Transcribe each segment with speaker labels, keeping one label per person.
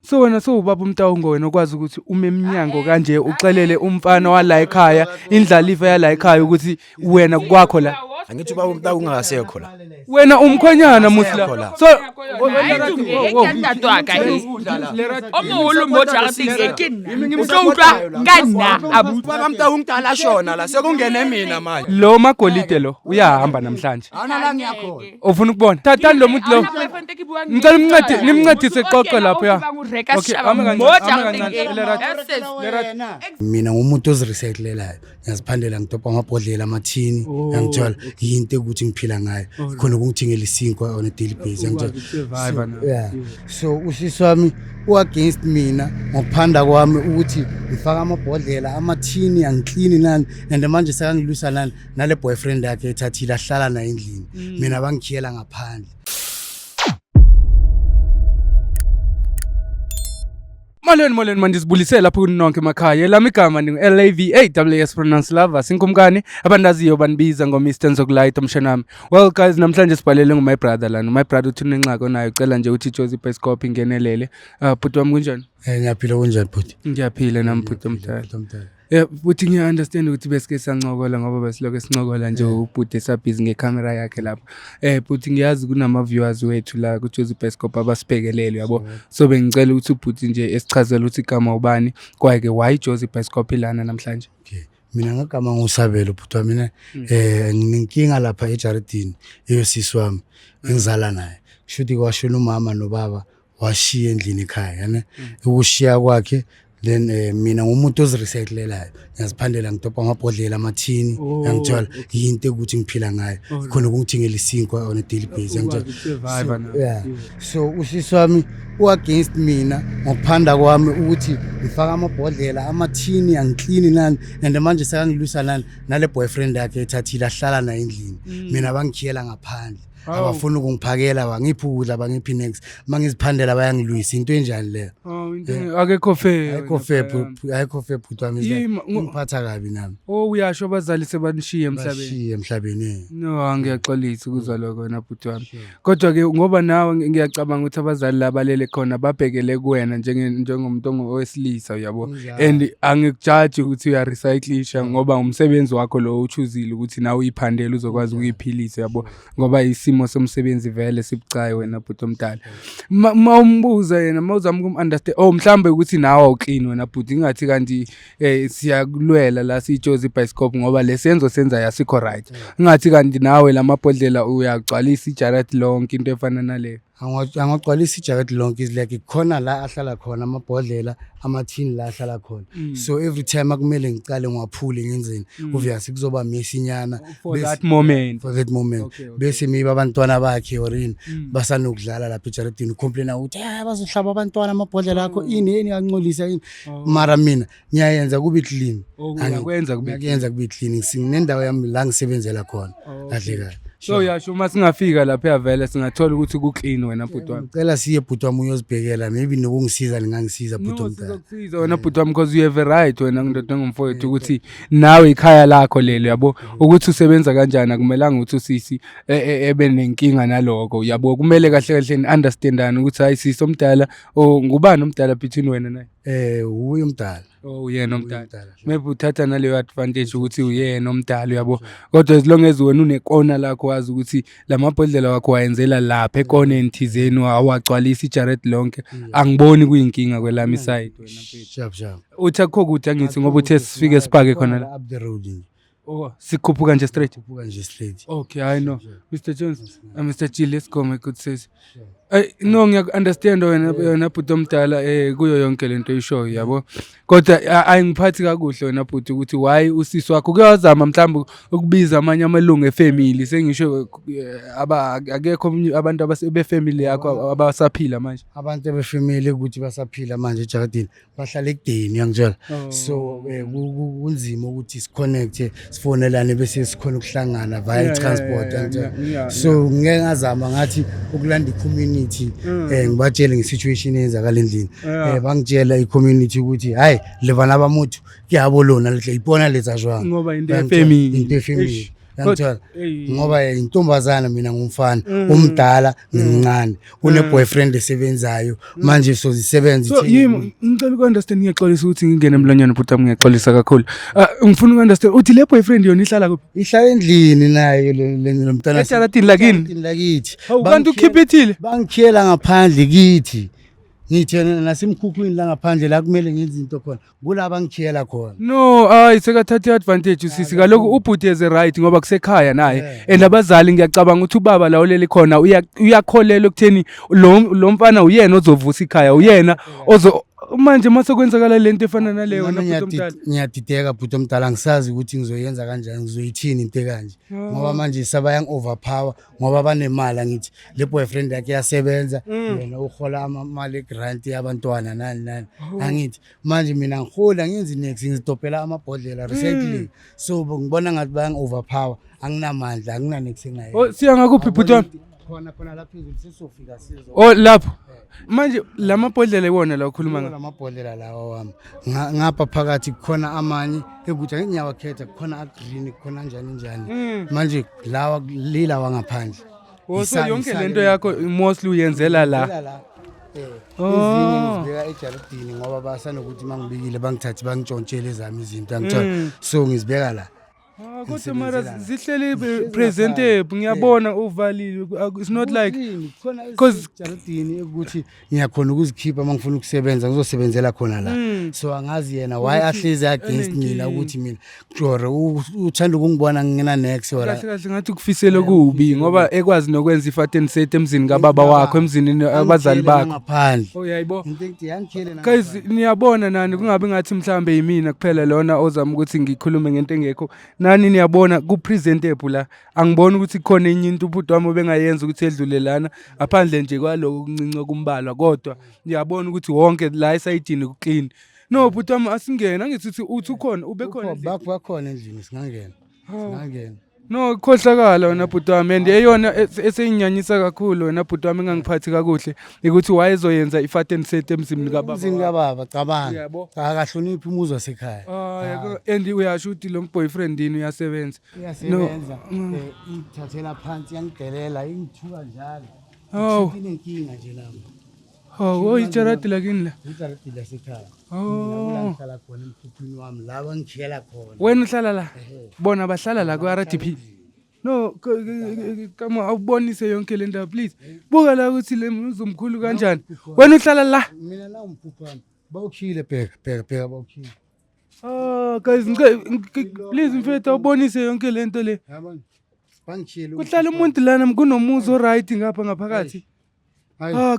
Speaker 1: So wena sowubaba uMtawungo wena okwazi ukuthi ume eminyango kanje uxelele umfana wala ekhaya indlalifa yala ekhaya ukuthi wena kwakho la.
Speaker 2: Angithi ubaba uMtawungo ungasekho la.
Speaker 1: Wena umkhonyana musla. So
Speaker 2: ubaba uMtawungo udala shona la sekungene mina manje.
Speaker 1: lo magolide lo uyahamba namhlanje.
Speaker 2: Ana la ngiyakhona.
Speaker 1: Ufuna ukubona? Thathani lo muntu lo. Ngicela nimncedise qoqo lapho ya. Okay,
Speaker 3: mina ngumuntu ozirecyclelayo ngiyaziphandela ngidobha amabhodlela amathini ngiyangithola into ukuthi ngiphila ngayo khona ukungithengela isinkwa on a daily basis ngiyangithola. So usisi wami against mina ngokuphanda kwami ukuthi ngifaka amabhodlela amathini angiclean nani and manje sekangilusa nani nale boyfriend yakhe ethathile ahlala naye endlini mina bangikhiyela ngaphandle.
Speaker 1: Molweni mandisibulisela lapho kunonke emakhaya lami igama LAVAWS pronounce lava sinkumkani abandaziyo banibiza ngoMr Nzokulayita umshanami. Well guys, namhlanje sibhalele my brother lana. My brother uthi unenxako nayo ucela nje uthi Josie Bioscope ingenelele. Bhuti wami kunjani?
Speaker 3: Ngiyaphila kunjani bhuti?
Speaker 1: Ngiyaphila nami bhuti omdala. Bhuti ngiya-understand ukuthi besike sancokola ngoba besiloko sincokola nje ubhuti esabhizi ngecamera yakhe lapho. Bhuti ngiyazi kunama-viewers wethu la ku-Josie Bioscope abasibhekelele yabo. So bengicela ukuthi ubhuti nje esichazele ukuthi igama ubani kwaye-ke why Josie Bioscope ilana namhlanje.
Speaker 3: Okay. Mina ngagama ngusabelo bhuti wami mina nginenkinga lapha ejaridini eyosisi wami engizala naye. Kushuthi kwashona umama nobaba washiya endlini ekhaya yana ukushiya kwakhe. Then mina ngumuntu ozirecyclelayo ngiyaziphandela ngidobha amabhodlela amathini ngiyangithola into ukuthi ngiphila ngayo khona ukungithengela isinkwa on a daily basis ngiyangithola. So usisi wami against mina ngokuphanda kwami ukuthi ngifaka amabhodlela amathini angiclean nani and manje sekangilusa nani nale boyfriend yakhe ethathile ahlala naye endlini mina bangikhiyela ngaphandle. Abafuna ukungiphakela bangiphi ukudla bangiphi next mangiziphandela bayangilwisa into enjani leyo.
Speaker 1: Akekho fair.
Speaker 3: Ayikho fair bhuti wami ngiphatha kabi nami.
Speaker 1: Uyasho abazali sebanishiye
Speaker 3: emhlabeni.
Speaker 1: No, ngiyaxolisa ukuzwa lokho wena bhuti wami. Kodwa ke ngoba nawe ngiyacabanga ukuthi abazali labalele khona babhekele kuwena njengomuntu owesilisa uyabo. And angikujaji ukuthi uyarecyclisha ngoba umsebenzi wakho lo uchuzile ukuthi nawe uyiphandele uzokwazi ukuyiphilisa yabo ngoba isimo somsebenzi vele sibucayi wena bhuti omdala. Mawumbuza yena mawuzama ukum-understand mhlambe ukuthi nawe awuclean wena bhuti ingathi kanti siyakulwela la siJosie Bioscope ngoba lesenzo senza yasikho right. Ingathi kanti nawe lamabhodlela uyagcwalisa ijarati lonke into efana nale.
Speaker 3: Angagcwalisa ijacket lonke izileke khona la ahlala khona amabhodlela amathini la ahlala khona. So every time akumele ngicale ngiwaphule ngenzeni obviously kuzoba mesinyana
Speaker 1: for that moment
Speaker 3: bese miba abantwana bakhe orini basanokudlala lapha ejaradini complain ukuthi bazohlaba abantwana amabhodlela akho yini yancolisa yini mara mina ngiyayenza kube clean.
Speaker 1: Angikwenza
Speaker 3: kube clean sinendawo yami la ngisebenzela khona kahle kahle.
Speaker 1: So yasho uma singafika lapha yavela singathola ukuthi ku clean wena bhuti wami.
Speaker 3: Ngicela siye bhuti wami uyozibhekela maybe nokungisiza ningangisiza bhuti wami.
Speaker 1: Sizokuzisiza wena bhuti wami because you have a right wena ngindoda ngumfowethu ukuthi nawe ikhaya lakho lelo yabo ukuthi usebenza kanjani akumelanga ukuthi usisi ebe nenkinga naloko yabo kumele kahle kahle ni understandane ukuthi hayi sisi omdala ngubani omdala between wena naye.
Speaker 3: Uye umdala.
Speaker 1: Uyena omdala. Maybe uthatha naleyo advantage ukuthi uyena omdala yabo. Kodwa as long as wena unekona lakho wazi ukuthi lamabhodlela wakho wayenzela lapha ekoneni thizeni awagcwalisa ijarati lonke angiboni kuyinkinga kwelami side wena mfethu.
Speaker 3: Sharp.
Speaker 1: Uthakho kuthi angithi ngoba uthe sifike sipake khona la.
Speaker 3: Up the road.
Speaker 1: Sikhuphuka nje straight.
Speaker 3: Okay,
Speaker 1: I know. Mr. Jones, Mr. G, let's go my good sis. No ngiya-understand wena bhuti omdala kuyo yonke lento oyishoyo yabo. Kodwa ayingiphathi kakuhle wena bhuti ukuthi why usisi wakho kuyazama mhlawumbe ukubiza amanye amalungu efamily sengisho akekho abantu abasebefamily yakho abasaphila manje.
Speaker 3: Abantu befamily ukuthi basaphila manje ejaradini bahlala ekudeni yangithola. So kunzima ukuthi siconnect sifonelane bese sikhona ukuhlangana via transport yangithola. So ngeke ngazama ngathi ukulanda community ngibatshele ngesituation eyenzakala endlini bangitshela i-community ukuthi hayi levana abamuthu kuyabo lona lihle ipona letsa jwang
Speaker 1: ngoba into efamily
Speaker 3: Yangithola ngoba intombazana mina ngumfana umdala ngimncane une boyfriend esebenzayo manje sozisebenza
Speaker 1: so yimi ngicela ukunderstand ngiyaxolisa ukuthi ngingene emlonyeni but ngiyaxolisa kakhulu ngifuna ukunderstand uthi le boyfriend yona ihlala kuphi
Speaker 3: ihlala endlini nayo lo mntana
Speaker 1: ejaradini lakini
Speaker 3: lakithi
Speaker 1: kanti ukhiphithile
Speaker 3: bangikhiyela ngaphandle kithi ngithi nasemkhukhwini la ngaphandle la kumele ngenze izinto khona kulaba ngikhiyela khona
Speaker 1: no sekathatha advantage usisi kaloku ubhuti eze right ngoba kusekhaya naye and abazali ngiyacabanga ukuthi ubaba la olele khona uyakholela ukutheni lo mfana uyena ozovusa ikhaya uyena manje mase kwenzakala lento efana naleyo wena bhuti omdala
Speaker 3: ngiyadideka bhuti omdala ngisazi ukuthi ngizoyenza kanjani ngizoyithini into kanje ngoba manje sabayang overpower ngoba banemali ngithi le boyfriend yakhe yasebenza yena uhola amali grant yabantwana nani angithi manje mina ngihola ngenzi next ngizidopela amabhodlela recycling so ngibona ngathi bayang overpower anginamandla angina next engayo
Speaker 1: siya ngakuphi bhuti wami
Speaker 3: khona lapha phezulu sesofika sizo
Speaker 1: lapho manje lamabhodlela iwona la ukhuluma ngawo
Speaker 3: lamabhodlela lawa wami ngapha phakathi khona amanye ukuthi ngiyawakhetha khona agreen khona njani manje lawa lila wangaphandle
Speaker 1: so yonke lento yakho mostly uyenzela la
Speaker 3: ezinye ngizibeka ejaradini ngoba basanokuthi mangibikile bangithathi bangitshontshele zami izinto angithola so ngizibeka la
Speaker 1: kodwa mara zihleli presentable ngiyabona uvalile it's not like
Speaker 3: because jaradini ukuthi ngiyakhona ukuzikhipha mangifuna ukusebenza ngizosebenzela khona la so angazi yena why ahlezi against mina ukuthi mina jore uthanda ukungibona ngina next ora
Speaker 1: kahle ngathi ukufisela kubi ngoba ekwazi nokwenza ifateni set emzini kababa wakho emzini abazali bakho
Speaker 3: ngaphandle
Speaker 1: uyayibo
Speaker 3: into yangikhele na
Speaker 1: guys niyabona nani kungabe ngathi mhlambe yimina kuphela lona ozama ukuthi ngikhulume ngento engekho nani niyabona ku presentable la angiboni ukuthi khona enye into ubhuti wami obengayenza ukuthi edlulelana aphandle nje kwaloko kuncinca kumbalwa kodwa niyabona ukuthi wonke la esayidini kuclean no bhuti wami asingena ngithi uthi ukhona ube khona
Speaker 3: bakhona endlini singangena
Speaker 1: no khohlakala wena bhuti wami and eyona eseyinyanyisa kakhulu wena bhuti wami engangiphathi kakuhle ukuthi wayezoyenza ifateni set emzini
Speaker 3: kababa cabanga akahloniphi umuzi wasekhaya
Speaker 1: and uyasho ukuthi lo boyfriendini uyasebenza
Speaker 3: ngithathela phansi yangidelela ingithuka njalo inenkinga nje lapho
Speaker 1: ijaradi lakini la
Speaker 3: ijaradi lasekhaya mina ngihlala khona emkhukhwini wami la bangikhiyela khona
Speaker 1: wena uhlala la bona bahlala la ku-RDP no kama awubonise yonke le ndaba please buka la ukuthi le uzomkhulu kanjani wena uhlala la
Speaker 3: mina la umphupho wami bawukhile bheka bawukhile
Speaker 1: guys please mfethu awubonise yonke le nto le
Speaker 3: yabona bangikhiyele
Speaker 1: kuhlala umuntu lana kunomuzi oright ngapha ngaphakathi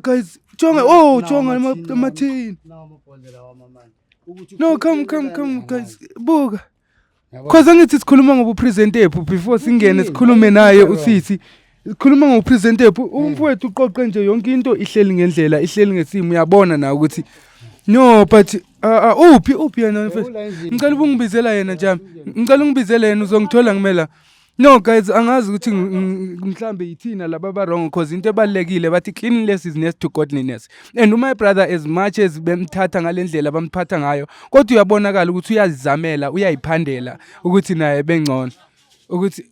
Speaker 1: guys jonga jonga amathini no come guys buka cause angithi sikhuluma ngobupresentable before singene sikhulume naye usisi sikhuluma ngobupresentable umfowethu uqoqe nje yonke into ihleli ngendlela ihleli ngesimo uyabona na ukuthi no but uphi yena mfethu ngicela ubungibizela yena njami ngicela ungibizele yena uzongithola ngimela no guys angazi ukuthi mhlambe yithina laba ba wrong because into ebalekile bathi cleanliness is next to godliness and my brother as much as bemthatha ngalendlela bamphatha ngayo kodwa uyabonakala ukuthi uyazizamela uyayiphandela ukuthi naye bengcono ukuthi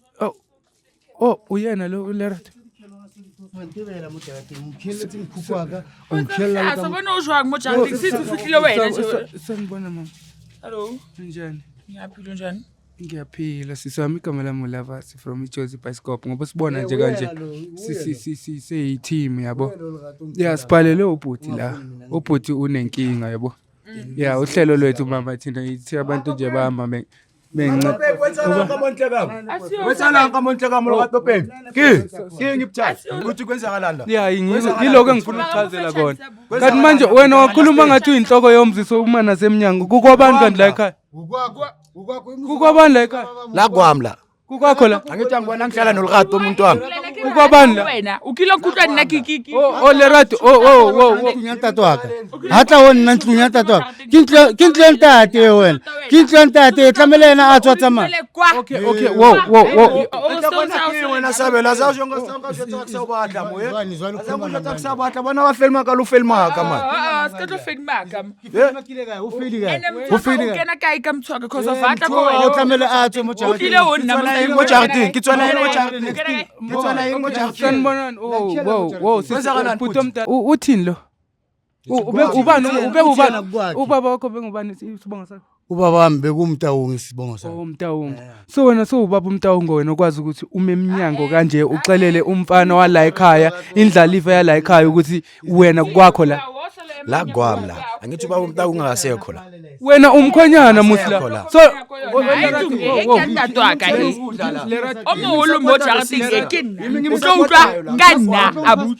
Speaker 1: uyena lo Lerato
Speaker 3: Mantebela mutati mkhelethi mkhukwaka umkhela
Speaker 4: asabona ujwa ngojathi sithi ufihlile wena nje
Speaker 1: sanibona mama
Speaker 4: hello
Speaker 1: njani
Speaker 4: ngiyaphila njani
Speaker 1: ngiyaphila sisami igama lami Lavasi from iJozi Bioscope ngoba sibona nje kanje si team yabo sibhalele ubhuti la ubhuti unenkinga yabo uhlelo lwethu mama thina yithi abantu nje bahamba
Speaker 2: wenzala kamonhle kamo lokatopeni ngibuthathe ukuthi kwenzakalani
Speaker 1: la yiloko engifuna ukuchazela kona kanti manje wena wakhuluma ngathi uyinhloko yomziso uma nasemnyango kukwabantu kanti la ekhaya kukwabantu la ekhaya
Speaker 2: la kwami la
Speaker 1: kukwakho la
Speaker 2: angithi angibona ngihlala nolukhato umuntu wami
Speaker 1: kukwabani la
Speaker 4: wena ukilo khuhlani nakikiki
Speaker 1: Lerato
Speaker 3: Ntlunya tatwaka hatla wona ntlunya tatwaka ke ntlo ntate wena ke ntlo ntate tlamelena a tswa tsama
Speaker 1: Okay, wow.
Speaker 2: wena sabela za jonga sa batla mo sa batla bona ba filma ka lo filma ka man
Speaker 4: ska tlo fedimaka
Speaker 3: o feli
Speaker 4: kena kae ka mtshwaka because of vatla ko
Speaker 3: o tlamele a tswe mo
Speaker 4: o tlile o nna
Speaker 2: mo jarting ke tswela mo jarting ke tswela mo jarting
Speaker 1: Sanibonani. Wow. Uthini lo? Ubani ubaba wakho bengubani isibongo sakho?
Speaker 3: ubaba wami bekumtawunga isibongo sakhe
Speaker 1: Umtawunga. So wena ubaba umtawunga wena ukwazi ukuthi ume eminyango kanje uxelele umfana wala ekhaya indlalifa yala ekhaya ukuthi wena kwakho
Speaker 2: la gwami la angithi ubaba umntaka ungasekho la
Speaker 1: wena umkhonyana musla. So
Speaker 4: omolo mo jarting ke nna o tlo utlwa ka nna abu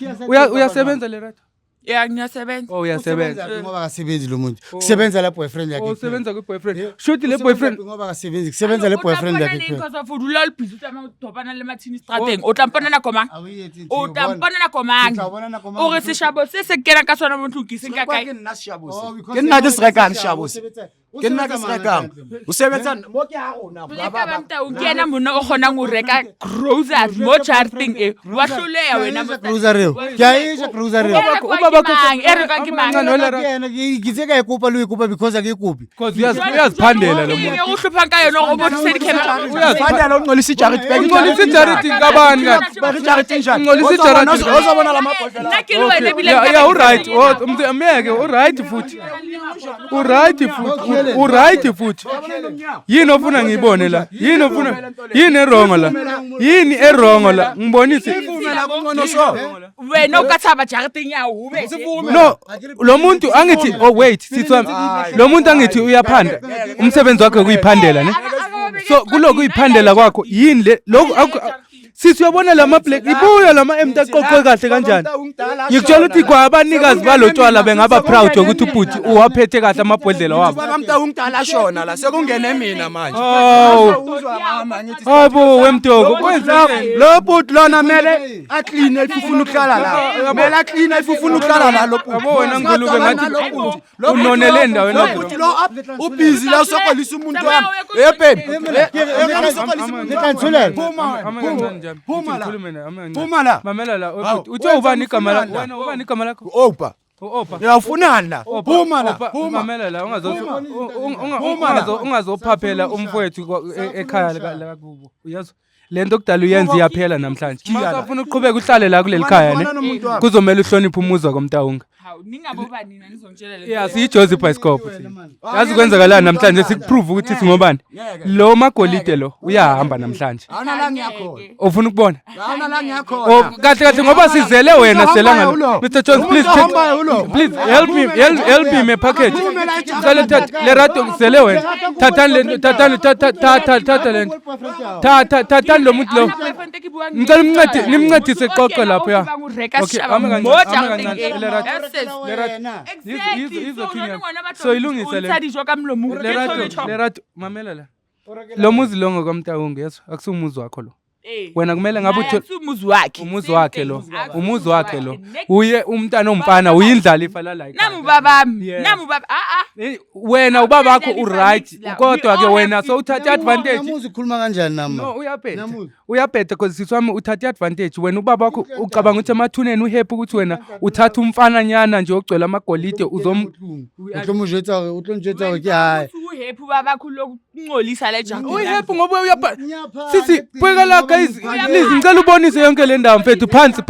Speaker 1: uyasebenza le rato?
Speaker 4: ya ngiyasebenza
Speaker 1: Uyasebenza.
Speaker 3: ngoba kasebenzi lo muntu kusebenza la boyfriend yakhe
Speaker 1: Usebenza ku boyfriend. Shothi le boyfriend
Speaker 3: ngoba kasebenzi kusebenza le boyfriend yakhe
Speaker 4: because of udula le busy tama topana le mathini strateng o tampana na komang o tampana na komang o re seshabo se kena ka sona mo tlukiseng ka kae
Speaker 2: ke nna ke se rekang shabose ke nna ke se rekang o sebetsa mo ke ha rona
Speaker 4: ba mta o kena mona o khona go reka groceries mo jarting e wa hloleya wena mo
Speaker 3: grocery ke a isha grocery ngitse ka ikopa lo ikopa because akekupi
Speaker 1: because uyaziphandela lo muntu.
Speaker 4: o hlupha ka yona o bothi sedi camera
Speaker 2: uyazifandela ungcolisa ijarity
Speaker 1: Ungcolisa ijarity kabani ka?
Speaker 2: ijarity njani
Speaker 1: Ungcolisa ijarity.
Speaker 2: ozobona la mabhodlela
Speaker 4: nna ke le wena bile
Speaker 1: Yeah, alright. Umeke alright futhi. Alright futhi. Yini ofuna ngibone la? Yini ofuna? Yini erongo la? Yini erongo la? Ngibonise.
Speaker 4: wena o ka tshaba jarting ya o be
Speaker 1: No, lo muntu angithi wait, sithwami. Lo muntu angithi uyaphanda. Umsebenzi wakhe ukuyiphandela ne? So kuloko uyiphandela kwakho yini le lokho sithi uyabona lama black ibuya lama empty aqoqwe kahle kanjani? Ngikutshela ukuthi kwabanikazi balotshwala bengaba proud ukuthi ubhuti uwaphethe kahle amabhodlela wabo.
Speaker 2: ubaba mntaka ungidala shona la sekungene mina manje
Speaker 1: Hayibo wemtoko kwenza
Speaker 2: lo bhuti lona mele aclean ifufuna ukuhlala la mele aclean ifufuna ukuhlala la lo bhuti
Speaker 1: yabo wena ngulube ngathi unonele endaweni
Speaker 2: lo bhuti lo ubusy la usokolisa umuntu wami hey babe
Speaker 3: nikanthulele
Speaker 2: phuma la
Speaker 1: mamela la uthi ubani igama lakho wena ubani igama lakho
Speaker 2: opa
Speaker 1: Opa
Speaker 2: uyafunani la phuma la
Speaker 1: mamela la ungazophaphela umfowethu ekhaya la kubo uyazwa lento kudala uyenza iyaphela namhlanje masafuna uqhubeka uhlale la kuleli khaya ne kuzomela uhloniphe umuzwa komntawunga
Speaker 4: ningaboba nina nizongitshela le
Speaker 1: yeah siyiJoseph Bioscope yazi kwenzakalana namhlanje sikuprove ukuthi singobani lo magolide lo uyahamba namhlanje
Speaker 2: ana la ngiyakhona
Speaker 1: ufuna ukubona
Speaker 2: ana la ngiyakhona
Speaker 1: kahle ngoba sizele wena selanga Mr Jones please help me a package sale thatha le rato sizele wena thatha lo muntu lo ngicela nimncedise qoqo lapho ya okay le rato so ilungise le rato mamela la lo muzi lo ngokwamntawunga yeso akusumuzi wakho lo wena kumele ngabe uthi umuzi wakhe lo uye umntana omfana uyindlalifa la like
Speaker 4: namu babami
Speaker 1: wena ubaba wakho uright kodwa ke wena so uthatha advantage
Speaker 3: umuzi ukhuluma kanjani nama
Speaker 1: no uyabheda because siswami uthatha advantage wena ubaba wakho ucabanga ukuthi emathuneni uhappy ukuthi wena uthatha umfana nyana nje ogcwele amagolide
Speaker 3: utlonjetsa ke hayi
Speaker 4: uhappy babakho lokungcolisa le jarting
Speaker 1: uhappy ngoba uyabha sithi bheka la guys please ngicela ubonise yonke le ndawo mfethu phansi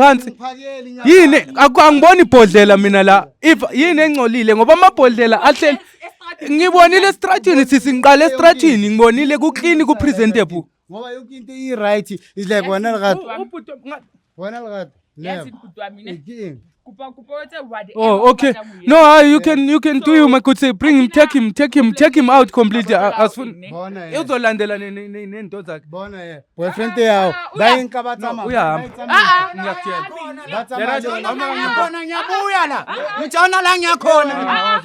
Speaker 1: yini angiboni ibhodlela mina la if yini engcolile ngoba amabhodlela ahleli ngibonile estratini sisinqala estratini ngibonile ku clean ku presentable
Speaker 3: ngoba yonke into i right is like wena lagato
Speaker 4: yes ikudwamine kupa whatever
Speaker 1: oh okay no you can do you my good say bring him take him out completely as soon uzolandela nento zakhe
Speaker 3: bona boyfriend yawo bayinkabathama
Speaker 1: uyahamba ngiyakutshela
Speaker 2: ngiyabuya la ngithana la ngiyakhona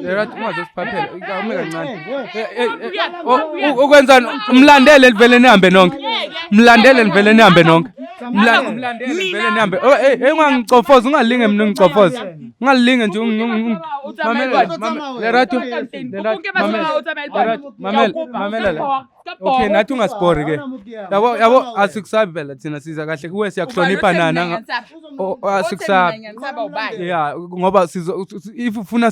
Speaker 1: Lerat ungazosiphaphela ikamume kancane ukwenzani umlandele livele nihambe nonke mlandele livele nihambe nonke mlandele livele nihambe ungangicofoza ungalinge mina ungicofoza ungalinge nje mamela la okay nathi ungasibhori ke yabo asikusabi phela thina siza kahle kuwe siyakuhlonipha nana asikusabi yeah ngoba if ufuna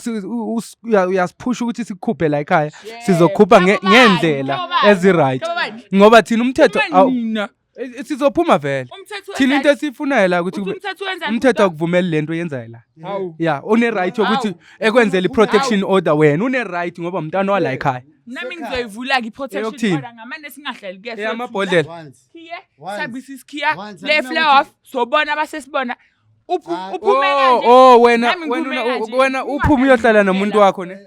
Speaker 1: uyasiphusha ukuthi sikukhuphe la ekhaya sizokhupha ngendlela ezi-right ngoba thina umthetho sizophuma vele thina into esifunayo la ukuthi umthetho akuvumeli lento yenzayo la yeah une-right yokuthi ekwenzela i-protection order wena une-right ngoba umntwana wala ekhaya
Speaker 4: nami ngizoyivula-ke i-protection order ngamane singahlali ke
Speaker 1: amabhodlela
Speaker 4: sabisa isikhiya le-flower off sobona abasesibona uphume kanje
Speaker 1: wena uphume uyohlala nomuntu wakho ne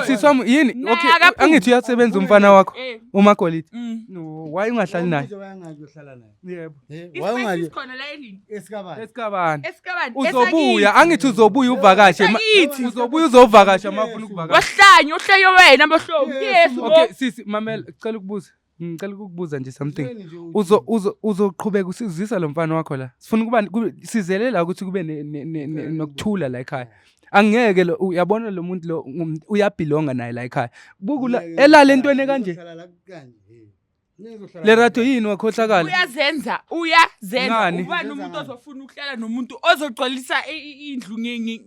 Speaker 1: siswami yini okay angithi uyasebenza umfana wakho uMagolide why ungahlali naye yebo
Speaker 4: why khona la endlini
Speaker 1: esikabani uzobuya angithi uzobuya uvakashe uzobuya uzovakasha mafuna ukuvakasha
Speaker 4: wahlanye uhleyo wena bohlobo yes
Speaker 1: okay sisi mamela ngicela ukukubuza nje something uzoqhubeka usizisa lo mfana wakho la sifuna ukuba sizelela ukuthi kube nokuthula la ekhaya angeke lo uyabona lo muntu lo uyabelonga naye la ekhaya bukula elale entweni kanje Lerato yini wakhohlakala
Speaker 4: uyazenza ubani umuntu ozofuna ukuhlala nomuntu ozogcwalisa indlu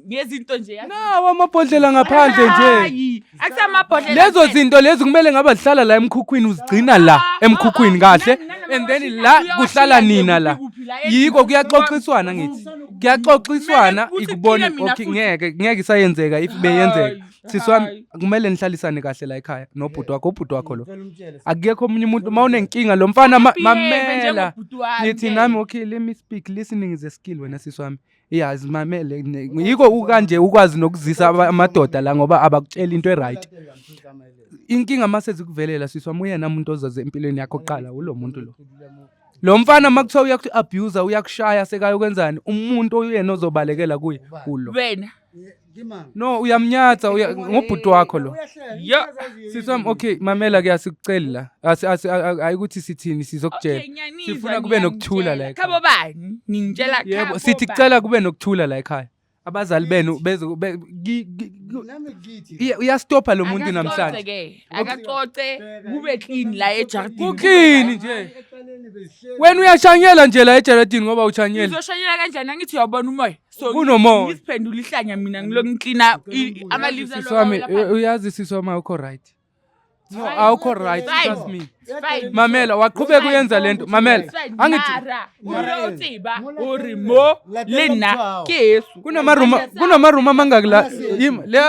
Speaker 4: ngezinto nje
Speaker 1: nawo amabhodlela ngaphandle nje
Speaker 4: akusamabhodlela
Speaker 1: lezo zinto lezi kumele ngaba zihlala la emkhukhwini uzigcina la emkhukhwini kahle and then la kuhlala nina la yiko kuyaxoxiswana ngithi kuyaxoxiswana ikubona okay ngeke isayenzeka if beyenzeka siswami kumele nihlalisane kahle la ekhaya nobhuti wakho lo akekho omunye umuntu mawunenkinga lo mfana mamela nithi nami okay let me speak listening is a skill wena siswami yazi mamele yiko ukanje ukwazi nokuzisa amadoda la ngoba abakutshela into eright inkinga mase zikuvelela siswami uyena umuntu ozaze empilweni yakho oqala ulo muntu lo mfana makuthiwa uyaku-abuse uyakushaya sekaya ukwenzani umuntu oyena ozobalekela kuye kulo
Speaker 4: wena
Speaker 1: no uyamnyatha ngobhuti wakho lo siswami okay mamela ke asikuceli la ayikuthi sithini sizokutshela sifuna kube nokuthula la ekhaya
Speaker 4: khabo bani ningitshela
Speaker 1: yebo sithi kucela kube nokuthula la ekhaya abazali benu uyastopha lo muntu namhlanje
Speaker 4: akacoce kube clean la eJardini
Speaker 1: kuclean nje wena uyashanyela nje la eJardini ngoba uchanyela
Speaker 4: uzoshanyela kanjani angithi uyabona umoya so
Speaker 1: kunomoya
Speaker 4: ngisiphendula ihlanya mina ngilo ngicleana ama leaves
Speaker 1: siswami uyazi siswami awukho right no awukho right trust me mamela waqhubeka uyenza lento mamela angithi
Speaker 4: uyotsiba urimo lena kesu
Speaker 1: kunamaruma mangaki la le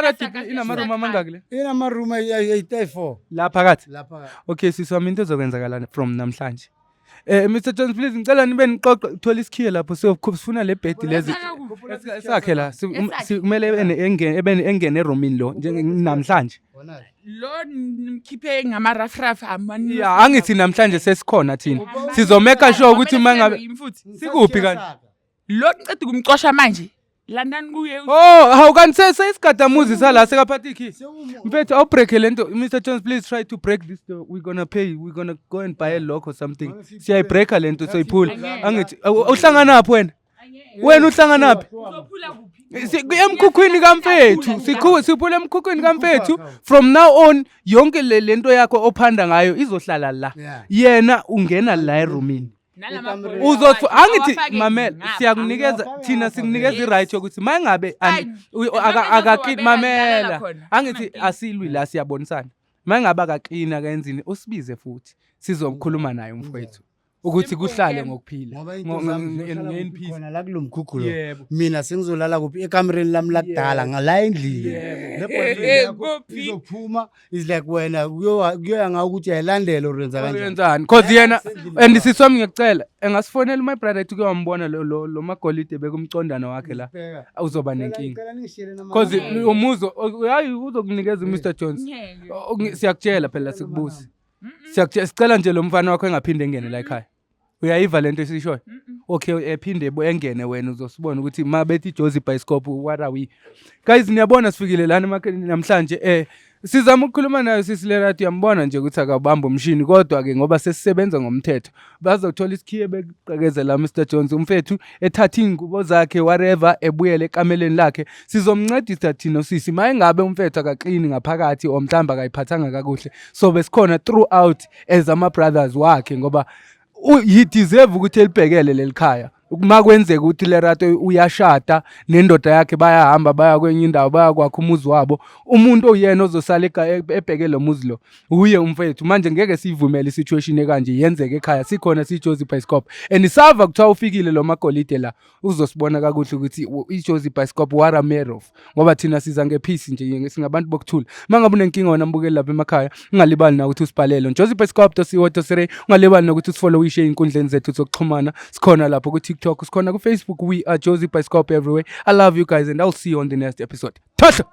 Speaker 1: inamaruma mangaki le
Speaker 3: inamaruma 84
Speaker 1: la phakathi okay siswami into ezokwenzakala from namhlanje Mr Jones please ngicela nibe niqoqe uthola isikhiye lapho sifuna le bed lezi sakhe la kumele engene eroomini lo njengamhlanje
Speaker 4: lo nimkhiphe ngama-rafraf amani
Speaker 1: ya angithi namhlanje sesikhona thina sizomeka sure ukuthi mangabe sikuphi kanti
Speaker 4: lo niceda kumcosha manje landani kuye
Speaker 1: how can seyisigadamuzi sala sekaphatha ikhi mfethu awubreak lento Mr Jones please try to break this door we're gonna go and buy a lock or something siyayibreaka lento soyiphula angithi uhlanganaphi wena uhlanganaphi emkhukhwini kamfethu siphula emkhukhwini kamfethu from now on yonke lento yakho ophanda ngayo izohlala la yena ungena la eroomini angithi mamela siyakunikeza thina sikunikeza i-right yokuthi mangabe mamela angithi asilwi la siyabonisana mangabe akaklina kenzini usibize futhi sizokhuluma naye umfowethu ukuthi kuhlale ngokuphila
Speaker 3: khona la kulomkhukhu lo mina sengizolala kuphi ekamereni lami lakudala ngala endlini izophuma is like wena kuyoya ngawo ukuthi yayilandela urenza
Speaker 1: kanjani cause yena and siswami ngiyacela engasifonela my brother ethi kuyambona lo Magolide bekumcondana wakhe la uzoba nenkinga cause umuzo uzokunikeza Mr Jones siyakutshela phela sikubuza sicela nje lo mfana wakho engaphinde engene la ekhaya uyayiva lento esishoyo okay ephinde engene wena uzosibona ukuthi mabethi Jozi Bioscope what are we guys niyabona sifikile lana namhlanje sizama ukukhuluma nayo sisilerati yambona nje ukuthi akabamba umshini kodwa ke ngoba sesisebenza ngomthetho bazothola isikhiye beqhekeze la Mr Jones umfethu ethatha ingubo zakhe whatever ebuyele ekameleni lakhe sizomncedisa thina sisi mayingabe umfethu akaqini ngaphakathi omhlamba akayiphathanga kakuhle so besikhona throughout as ama brothers wakhe ngoba he deserve ukuthi elibhekele lelikhaya uma kwenzeka ukuthi Lerato uyashada nendoda yakhe bayahamba baya kwenye indawo baya kwakho umuzi wabo umuntu oyena ozosala ebheke lo muzi lo uye umfethu manje ngeke sivumele isituation ekanje yenzeke ekhaya sikhona siJozi Bioscope and sava kuthiwa ufikile lo magolide la uzosibona kakuhle ukuthi iJozi Bioscope waramerof ngoba thina siza ngepeace nje singabantu bokuthula mangabe unenkinga wena mbukeli lapha emakhaya ungalibali na ukuthi usibhalele Jozi Bioscope.co.za ungalibali nokuthi usifollow ishe inkundleni zethu zokuxhumana sikhona lapho ku TikTok, sikhona ku Facebook. We are Jozi Bioscope everywhere. I love you guys and I'll see you on the next episode. Tasha!